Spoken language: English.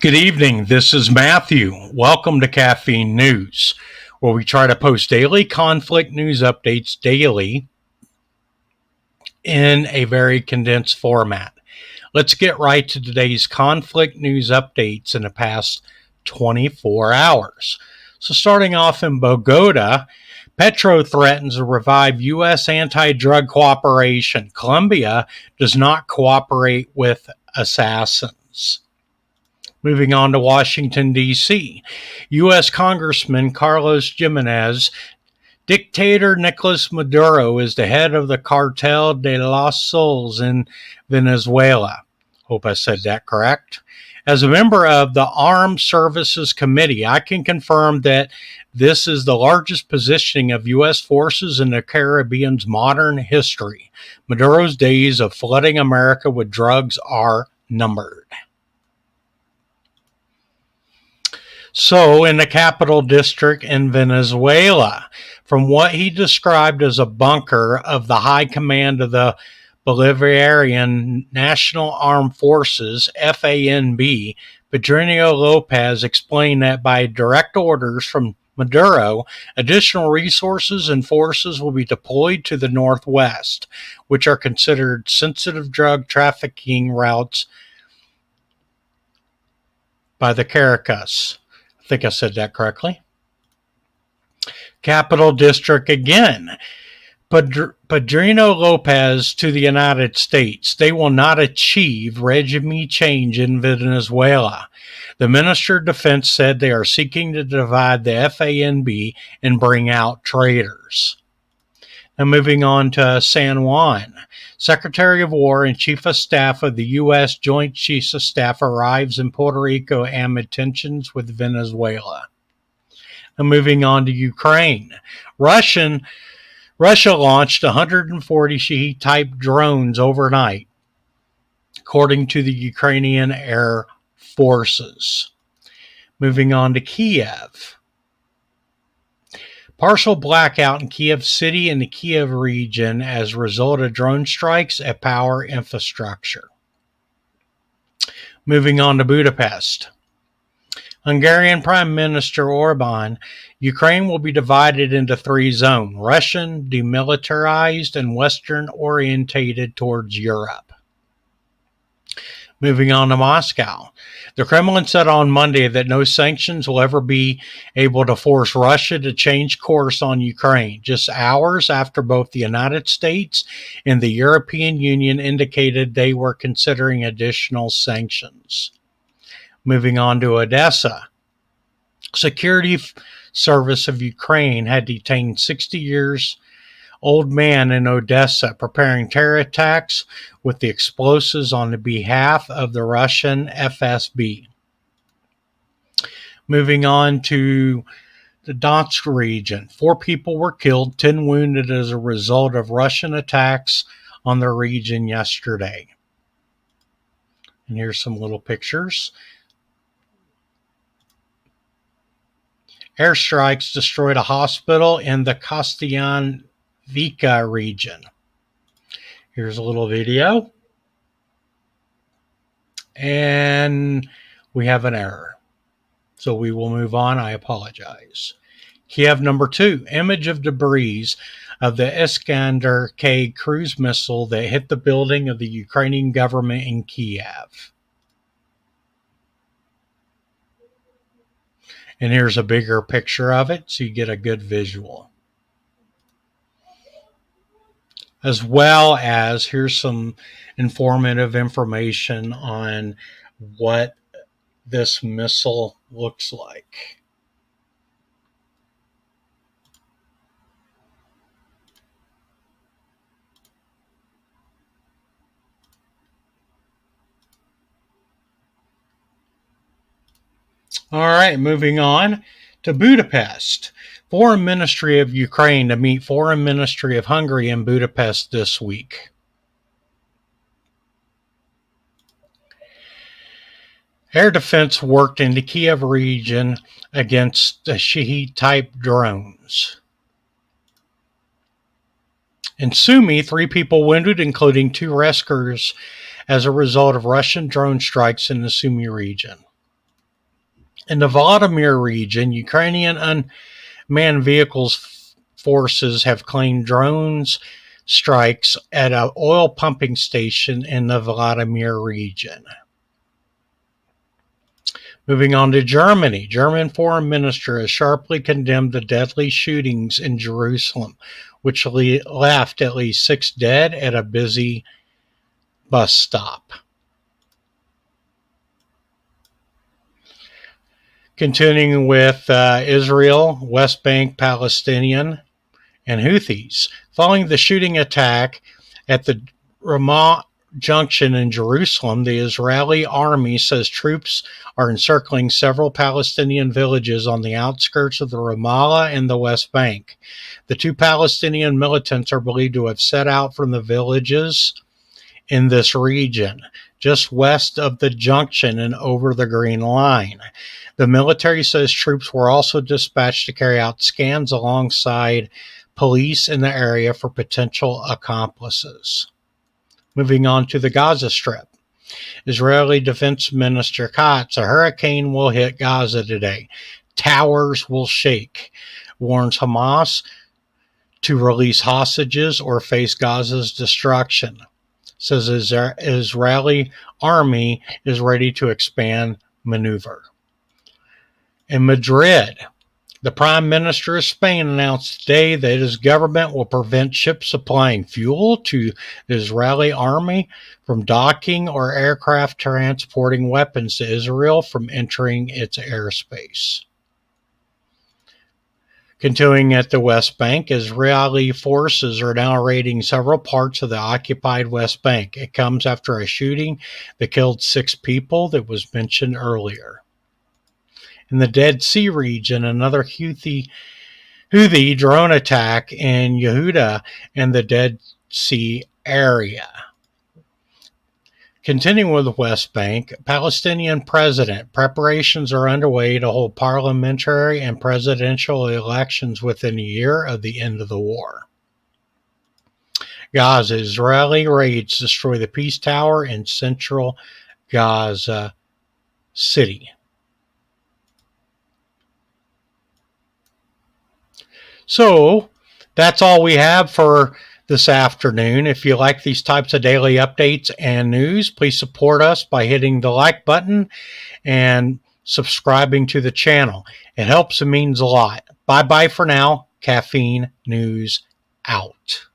Good evening. This is Matthew. Welcome to Caffeine News, where we try to post daily conflict news updates daily in a very condensed format. Let's get right to today's conflict news updates in the past 24 hours. So starting off in Bogota, Petro threatens to revive U.S. anti-drug cooperation. Colombia does not cooperate with assassins. Moving on to Washington, D.C., U.S. Congressman Carlos Jimenez, dictator Nicolas Maduro is the head of the Cartel de los Soles in Venezuela. Hope I said that correct. As a member of the Armed Services Committee, I can confirm that this is the largest positioning of U.S. forces in the Caribbean's modern history. Maduro's days of flooding America with drugs are numbered. So, in the capital district in Venezuela, from what he described as a bunker of the high command of the Bolivarian National Armed Forces, FANB, Pedrinho Lopez explained that by direct orders from Maduro, additional resources and forces will be deployed to the northwest, which are considered sensitive drug trafficking routes by the Caracas. I think I said that correctly. Capital District again. Pedrinho Lopez to the United States. They will not achieve regime change in Venezuela. The Minister of Defense said they are seeking to divide the FANB and bring out traitors. Now moving on to San Juan. Secretary of War and Chief of Staff of the U.S. Joint Chiefs of Staff arrives in Puerto Rico amid tensions with Venezuela. Now moving on to Ukraine. Russia launched 140 Shahed-type drones overnight, according to the Ukrainian Air Forces. Moving on to Kiev. Partial blackout in Kiev City and the Kiev region as a result of drone strikes at power infrastructure. Moving on to Budapest. Hungarian Prime Minister Orban, Ukraine will be divided into three zones: Russian, demilitarized, and Western orientated towards Europe. Moving on to Moscow. The Kremlin said on Monday that no sanctions will ever be able to force Russia to change course on Ukraine, just hours after both the United States and the European Union indicated they were considering additional sanctions. Moving on to Odessa. Security Service of Ukraine had detained 60-year-old man in Odessa preparing terror attacks with the explosives on the behalf of the Russian FSB. Moving on to the Donetsk region. 4 people were killed, 10 wounded as a result of Russian attacks on the region yesterday. And here's some little pictures. Airstrikes destroyed a hospital in the Kostianivka region. Here's a little video. And we have an error. So we will move on. I apologize. Kiev number 2. Image of debris of the Iskander-K cruise missile that hit the building of the Ukrainian government in Kiev. And here's a bigger picture of it so you get a good visual. As well as here's some informative information on what this missile looks like. All right, moving on to Budapest. Foreign Ministry of Ukraine to meet Foreign Ministry of Hungary in Budapest this week. Air defense worked in the Kiev region against the Shahed-type drones. In Sumy, 3 people wounded, including 2 rescuers, as a result of Russian drone strikes in the Sumy region. In the Vladimir region, Ukrainian unmanned vehicles forces have claimed drones strikes at an oil pumping station in the Vladimir region. Moving on to Germany. German foreign minister has sharply condemned the deadly shootings in Jerusalem, which left at least 6 dead at a busy bus stop. Continuing with Israel, West Bank, Palestinian, and Houthis. Following the shooting attack at the Ramah Junction in Jerusalem, the Israeli army says troops are encircling several Palestinian villages on the outskirts of the Ramallah and the West Bank. The 2 Palestinian militants are believed to have set out from the villages in this region, just west of the junction and over the Green Line. The military says troops were also dispatched to carry out scans alongside police in the area for potential accomplices. Moving on to the Gaza Strip. Israeli Defense Minister Katz, a hurricane will hit Gaza today. Towers will shake, warns Hamas to release hostages or face Gaza's destruction. Says Israeli army is ready to expand maneuver. In Madrid, the Prime Minister of Spain announced today that his government will prevent ships supplying fuel to the Israeli army from docking or aircraft transporting weapons to Israel from entering its airspace. Continuing at the West Bank, Israeli forces are now raiding several parts of the occupied West Bank. It comes after a shooting that killed 6 people that was mentioned earlier. In the Dead Sea region, another Houthi drone attack in Yehuda and the Dead Sea area. Continuing with the West Bank, Palestinian president. Preparations are underway to hold parliamentary and presidential elections within a year of the end of the war. Gaza. Israeli raids destroy the Peace Tower in central Gaza City. So, that's all we have for this afternoon. If you like these types of daily updates and news, please support us by hitting the like button and subscribing to the channel. It helps and means a lot. Bye-bye for now. Caffeine News out.